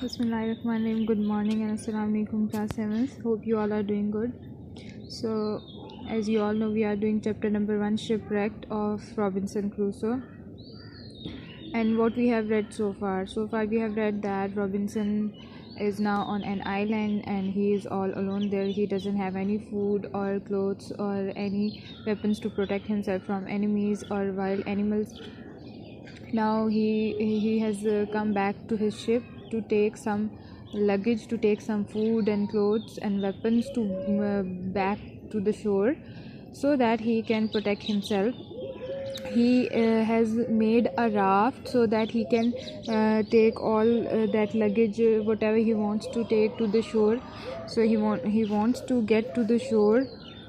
Bismillahirrahmanirrahim. Good morning and assalamu alaikum class 7th. Hope you all are doing good. So as you all know, we are doing chapter number 1, Shipwrecked of Robinson Crusoe. And what we have read so far we have read that Robinson is now on an island and he is all alone there. He doesn't have any food or clothes or any weapons to protect himself from enemies or wild animals. Now he has come back to his ship to take some luggage, to take some food and clothes and weapons to back to the shore so that he can protect himself. He has made a raft so that he can take all that luggage, whatever he wants to take to the shore. So he wants to get to the shore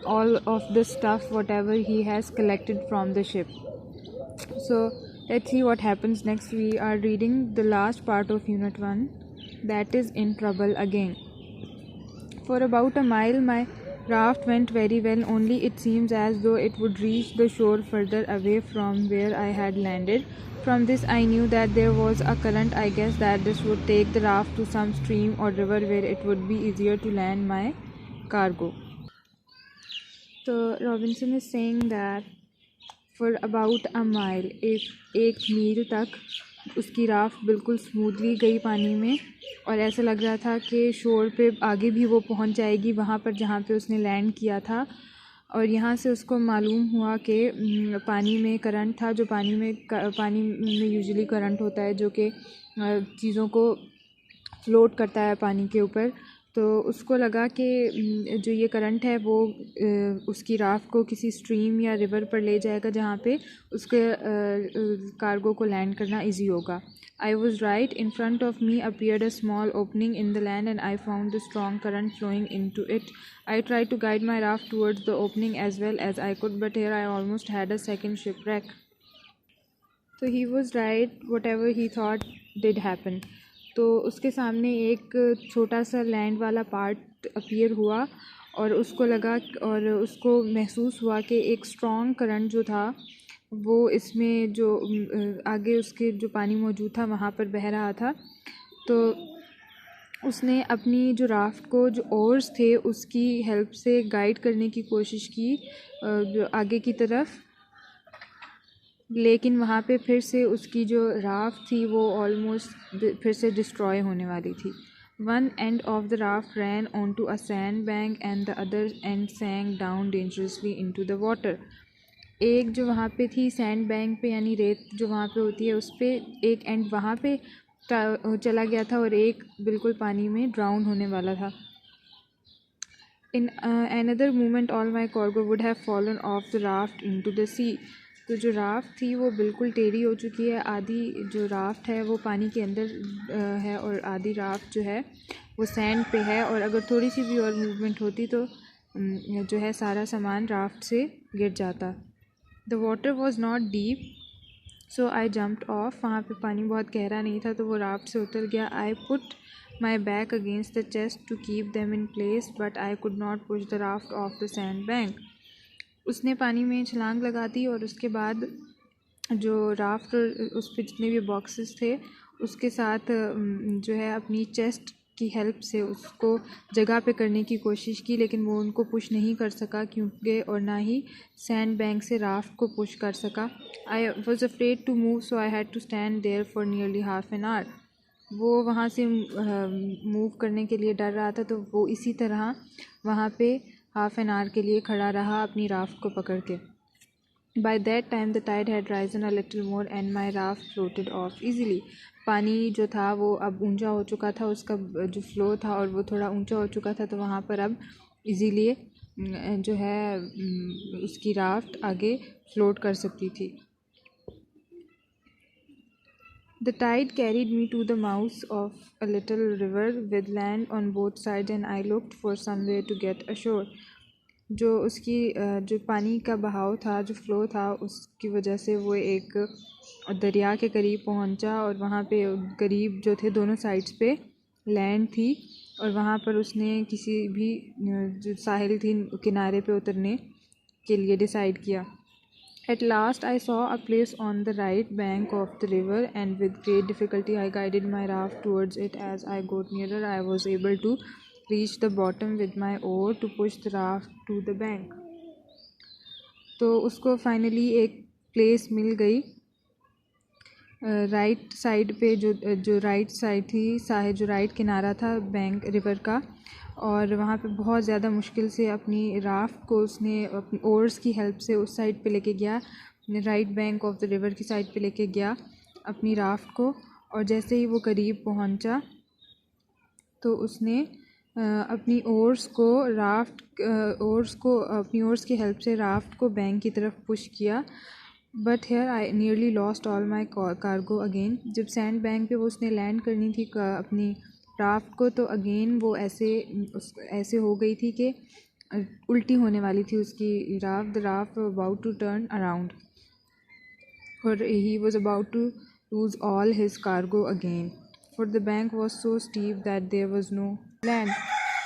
all of the stuff whatever he has collected from the ship. So let's see what happens next. We are reading the last part of unit 1, that is In Trouble Again. For about a mile my raft went very well, only it seems as though it would reach the shore further away from where I had landed. From this I knew that there was a current. I guess that this would take the raft to some stream or river where it would be easier to land my cargo. So Robinson is saying that for about a mile, एक मील तक उसकी raft बिल्कुल smoothly गई पानी में और ऐसा लग रहा था कि शोर पे आगे भी वो पहुंच जाएगी वहाँ पर जहाँ पे उसने लैंड किया था. और यहाँ से उसको मालूम हुआ कि पानी में करंट था. जो पानी में यूजुअली करंट होता है जो कि चीज़ों को फ्लोट करता है पानी के ऊपर. तो उसको लगा कि जो ये करंट है वो उसकी राफ्ट को किसी स्ट्रीम या रिवर पर ले जाएगा जहाँ पे उसके कार्गो को लैंड करना इजी होगा. I was right. In front of me appeared a small opening in the land and I found the strong current flowing into it. I tried to guide my raft towards the opening as well as I could, but here I almost had a second shipwreck. So he was right. Whatever he thought did happen. तो उसके सामने एक छोटा सा land वाला part appear हुआ और उसको लगा और उसको महसूस हुआ कि एक स्ट्रॉन्ग करंट जो था वो इसमें जो आगे उसके जो पानी मौजूद था वहाँ पर बह रहा था. तो उसने अपनी जो राफ्ट को जो ओर्स थे उसकी हेल्प से गाइड करने की कोशिश की जो आगे की तरफ, लेकिन वहाँ पे फिर से उसकी जो राफ्ट थी वो ऑलमोस्ट फिर से डिस्ट्रॉय होने वाली थी. One end of the raft ran on to a sand bank and the other end sank down dangerously into the water. एक जो वहाँ पे थी सैंड बैंक पे यानी रेत जो वहाँ पे होती है उस पर एक एंड वहाँ पे चला गया था और एक बिल्कुल पानी में ड्राउन होने वाला था. In another moment all my cargo would have fallen off the raft into the sea. तो जो राफ्ट थी वो बिल्कुल टेढ़ी हो चुकी है. आधी जो राफ्ट है वो पानी के अंदर है और आधी राफ्ट जो है वो सैंड पे है. और अगर थोड़ी सी भी और मूवमेंट होती तो जो है सारा सामान राफ्ट से गिर जाता. The water was not deep so I jumped of. वहाँ पे पानी बहुत गहरा नहीं था तो वो राफ्ट से उतर गया. I put my back against the chest to keep them in place but I could not push the raft off the sand bank. उसने पानी में छलांग लगा दी और उसके बाद जो राफ्ट उस पर जितने भी बॉक्सेस थे उसके साथ जो है अपनी चेस्ट की हेल्प से उसको जगह पे करने की कोशिश की, लेकिन वो उनको पुश नहीं कर सका क्योंकि और ना ही सैंड बैंक से राफ्ट को पुश कर सका. I was afraid to move so I had to stand there for nearly half an hour. वो वहाँ से मूव करने के लिए डर रहा था तो वो इसी तरह वहाँ पे हाफ एन आवर के लिए खड़ा रहा अपनी राफ्ट को पकड़ के. By that time the tide had risen a little more and my raft floated off easily. पानी जो था वो अब ऊंचा हो चुका था, उसका जो फ्लो था और वो थोड़ा ऊंचा हो चुका था तो वहाँ पर अब इजीली जो है उसकी राफ्ट आगे फ्लोट कर सकती थी. The tide carried me to the mouth of a little river with land on both sides and I looked for somewhere to get ashore. जो उसकी जो पानी का बहाव था, जो फ़्लो था, उसकी वजह से वो एक दरिया के करीब पहुंचा और वहाँ पे करीब जो थे दोनों साइड्स पे लैंड थी और वहाँ पर उसने किसी भी जो साहिल थी किनारे पे उतरने के लिए डिसाइड किया. At last I saw a place on the right bank of the river, and with great difficulty I guided my raft towards it. As I got nearer, I was able to reach the bottom with my oar to push the raft to the bank. तो उसको finally एक place मिल गई right side पे, जो right side थी, जो right किनारा था बैंक रिवर का, और वहाँ पे बहुत ज़्यादा मुश्किल से अपनी राफ्ट को उसने अपनी ओर्स की हेल्प से उस साइड पे लेके गया, right bank of the river की साइड पे लेके गया अपनी राफ्ट को। और जैसे ही वो करीब पहुँचा तो उसने अपनी ओर्स की हेल्प से राफ्ट को बैंक की तरफ पुश किया। But here I nearly lost all my cargo again. जब सैंड बैंक पे वो उसने लैंड करनी थी अपनी राफ्ट को, तो अगेन वो ऐसे हो गई थी कि उल्टी होने वाली थी उसकी raft. The raft about to turn around और he was about to lose all his cargo again, for the bank was so steep that there was no land.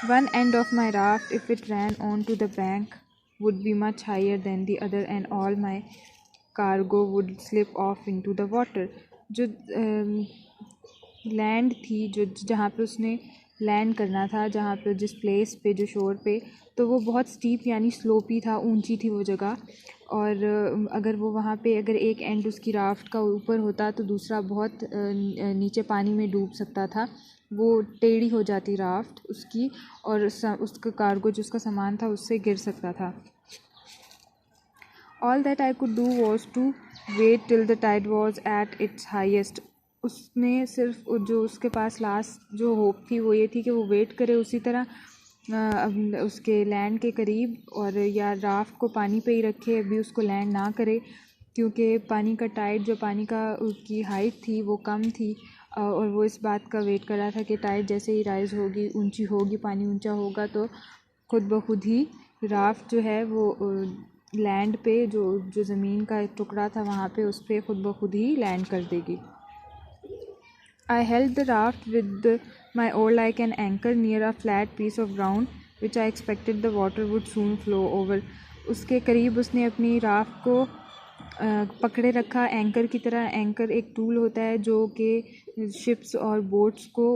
One end of my raft, if it ran on to the bank, would be much higher than the other, and all my cargo would slip off into the water. जो land थी, जहाँ पे उसने land करना था, जहाँ पे जिस प्लेस पे, जो शोर पे, तो वो बहुत स्टीप यानी स्लोपी था, ऊंची थी वो जगह। और अगर वो वहाँ पे अगर एक एंड उसकी राफ्ट का ऊपर होता तो दूसरा बहुत नीचे पानी में डूब सकता था। वो टेढ़ी हो जाती राफ्ट उसकी, और उसका कार्गो जो उसका सामान था उससे गिर सकता था। All that I could do was to wait till the tide was at its highest. उसने सिर्फ जो उसके पास लास्ट जो होप थी वो ये थी कि वो वेट करे उसी तरह उसके लैंड के करीब, और या राफ्ट को पानी पे ही रखे, अभी उसको लैंड ना करे, क्योंकि पानी का टाइड, जो पानी का उसकी हाइट थी वो कम थी, और वो इस बात का वेट कर रहा था कि टाइड जैसे ही राइज़ होगी, ऊंची होगी, पानी ऊंचा होगा, तो खुद ब खुद ही राफ्ट जो है वो लैंड पे, जो ज़मीन का एक टुकड़ा था वहाँ पे, उस पर खुद ब खुद ही लैंड कर देगी। I held the raft with my oar like an anchor near a flat piece of ground, which I expected the water would soon flow over. उसके करीब उसने अपनी राफ्ट को पकड़े रखा एंकर की तरह। एंकर एक टूल होता है जो कि शिप्स और बोट्स को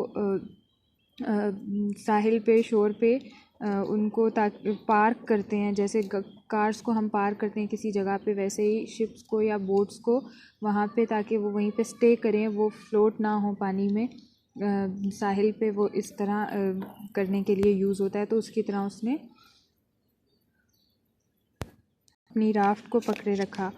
साहिल पे, शोर पे उनको पार्क करते हैं। जैसे कार्स को हम पार्क करते हैं किसी जगह पे, वैसे ही शिप्स को या बोट्स को वहाँ पे, ताकि वो वहीं पे स्टे करें, वो फ्लोट ना हो पानी में, साहिल पे। वो इस तरह करने के लिए यूज़ होता है। तो उसकी तरह उसने अपनी राफ्ट को पकड़े रखा।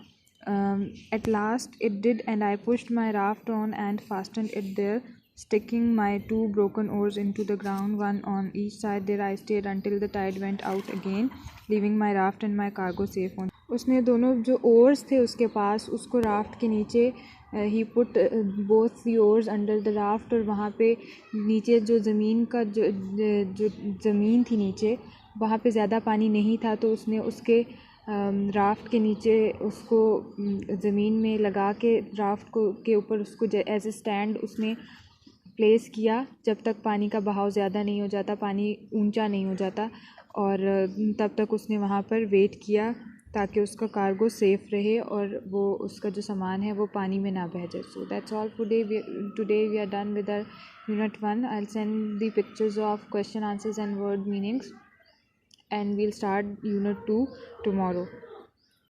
At last it did, and I pushed my raft on and fastened it there, sticking my two broken oars into the ground, one on each side. There I stayed until the tide went out again, leaving my raft and my cargo safe on. उसने दोनों जो ores थे उसके पास, उसको raft के नीचे, he put both the oars under the raft, और वहाँ पे नीचे जो ज़मीन का जो ज़मीन थी नीचे, वहाँ पे ज़्यादा पानी नहीं था, तो उसने उसके राफ्ट के नीचे उसको ज़मीन में लगा के राफ्ट को के ऊपर उसको एज ए स्टैंड उसने प्लेस किया, जब तक पानी का बहाव ज़्यादा नहीं हो जाता, पानी ऊंचा नहीं हो जाता, और तब तक उसने वहाँ पर वेट किया ताकि उसका कार्गो सेफ़ रहे और वो उसका जो सामान है वो पानी में ना बह जाए। So that's all today we are done with our unit 1. I will send the pictures of question answers and word meanings, and we'll start unit 2 tomorrow.